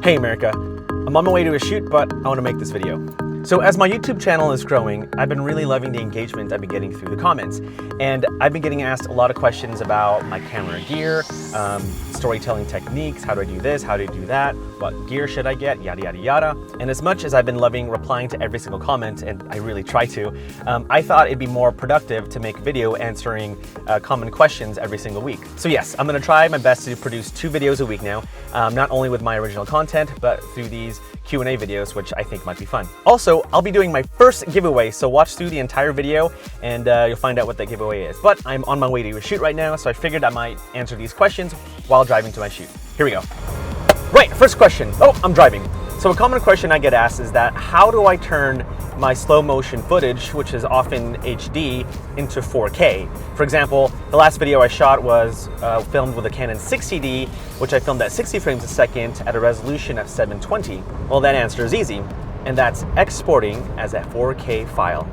Hey America, I'm on my way to a shoot, but I want to make this video. So as my YouTube channel is growing, I've been really loving the engagement I've been getting through the comments. And I've been getting asked a lot of questions about my camera gear, storytelling techniques, how do I do this, how do I do that, what gear should I get, yada, yada, yada. And as much as I've been loving replying to every single comment, and I really try to, I thought it'd be more productive to make a video answering common questions every single week. So yes, I'm gonna try my best to produce 2 videos a week now, not only with my original content, but through these Q&A videos, which I think might be fun. Also, I'll be doing my first giveaway, so watch through the entire video and you'll find out what that giveaway is. But I'm on my way to a shoot right now, so I figured I might answer these questions while driving to my shoot. Here we go. Right, first question. Oh, I'm driving. So a common question I get asked is that how do I turn my slow motion footage, which is often HD, into 4K? For example, the last video I shot was filmed with a Canon 60D, which I filmed at 60 frames a second at a resolution of 720. Well, that answer is easy, and that's exporting as a 4K file.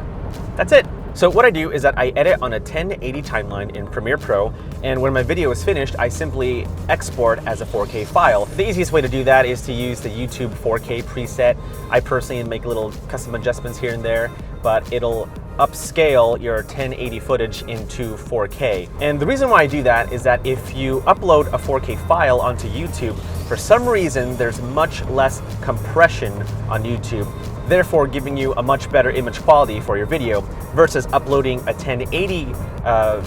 That's it. So what I do is that I edit on a 1080 timeline in Premiere Pro, and when my video is finished, I simply export as a 4K file. The easiest way to do that is to use the YouTube 4K preset. I personally make little custom adjustments here and there, but it'll upscale your 1080 footage into 4K. And the reason why I do that is that if you upload a 4K file onto YouTube, for some reason there's much less compression on YouTube, therefore giving you a much better image quality for your video versus uploading a 1080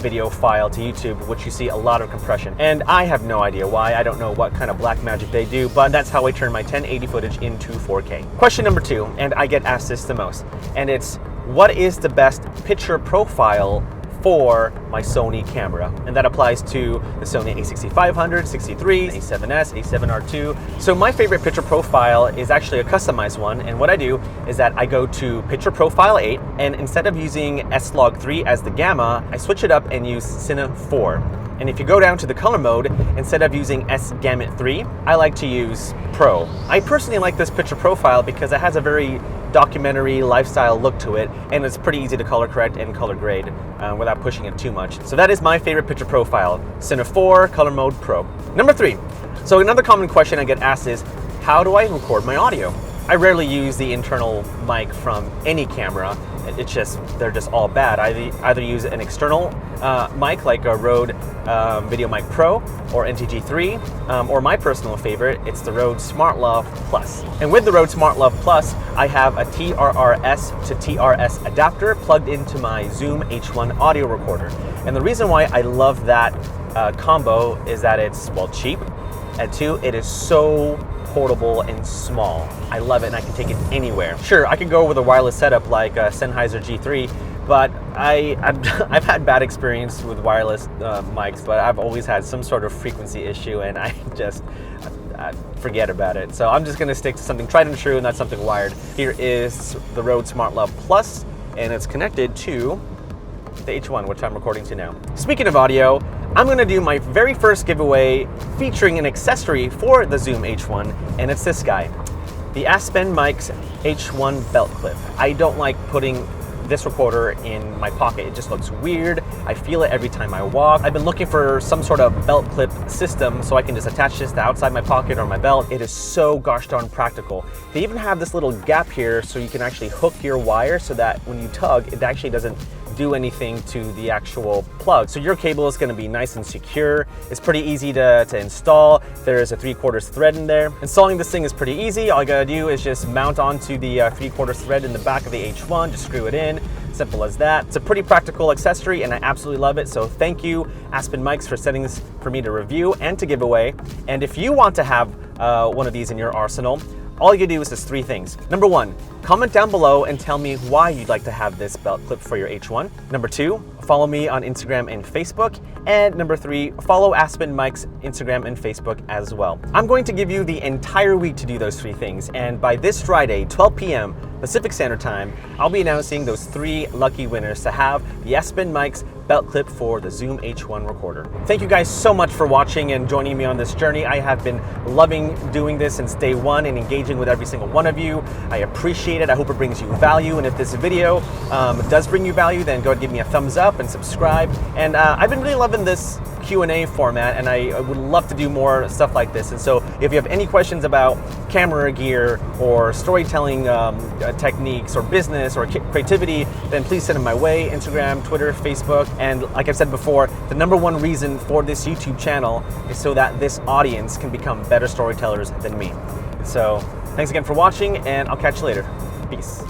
video file to YouTube, which you see a lot of compression. And I have no idea why. I don't know what kind of black magic they do, but that's how I turn my 1080 footage into 4K. Question number 2, and I get asked this the most, and it's what is the best picture profile for my Sony camera? And that applies to the Sony a6500, 63, a7S, a7R2. So my favorite picture profile is actually a customized one, and what I do is that I go to Picture Profile 8, and instead of using S-Log3 as the gamma, I switch it up and use Cine 4. And if you go down to the color mode, instead of using S-Gamut 3, I like to use Pro. I personally like this picture profile because it has a very documentary lifestyle look to it, and it's pretty easy to color correct and color grade without pushing it too much. So that is my favorite picture profile, Cine 4, color mode Pro. Number 3, so another common question I get asked is, how do I record my audio? I rarely use the internal mic from any camera. It's just, they're just all bad. I either use an external mic like a Rode VideoMic Pro or NTG3, or my personal favorite, it's the Rode SmartLav Plus. And with the Rode SmartLav Plus, I have a TRRS to TRS adapter plugged into my Zoom H1 audio recorder. And the reason why I love that combo is that it's, well, cheap, and 2, it is so portable and small. I love it, and I can take it anywhere. Sure, I could go with a wireless setup like a Sennheiser G3, but I've had bad experience with wireless mics, but I've always had some sort of frequency issue, and I just forget about it. So I'm just gonna stick to something tried and true, and that's something wired. Here is the Rode SmartLav Plus, and it's connected to the H1, which I'm recording to now. Speaking of audio, I'm gonna do my very first giveaway featuring an accessory for the Zoom H1, and it's this guy, the Aspen Mic's H1 belt clip. I don't like putting this recorder in my pocket. It just looks weird. I feel it every time I walk. I've been looking for some sort of belt clip system so I can just attach this to outside my pocket or my belt. It is so gosh darn practical. They even have this little gap here so you can actually hook your wire so that when you tug, it actually doesn't do anything to the actual plug. So your cable is going to be nice and secure. It's pretty easy to install. There is a 3/4 thread in there. Installing this thing is pretty easy. All you gotta do is just mount onto the 3/4 thread in the back of the H1, just screw it in. Simple as that. It's a pretty practical accessory and I absolutely love it. So thank you, Aspen Mics, for sending this for me to review and to give away. And if you want to have one of these in your arsenal, all you do is just 3 things. Number 1, comment down below and tell me why you'd like to have this belt clip for your H1. Number 2, follow me on Instagram and Facebook. And number 3, follow Aspen Mic's Instagram and Facebook as well. I'm going to give you the entire week to do those 3 things. And by this Friday, 12 p.m. Pacific Standard Time, I'll be announcing those 3 lucky winners to have the Aspen Mic's belt clip for the Zoom H1 recorder. Thank you guys so much for watching and joining me on this journey. I have been loving doing this since day one and engaging with every single one of you. I appreciate it. I hope it brings you value. And if this video does bring you value, then go ahead and give me a thumbs up. up and subscribe. And I've been really loving this Q&A format, and I would love to do more stuff like this. And so if you have any questions about camera gear or storytelling techniques or business or creativity, then please send them my way. Instagram, Twitter, Facebook. And like I've said before, the #1 reason for this YouTube channel is so that this audience can become better storytellers than me. So thanks again for watching, and I'll catch you later. Peace.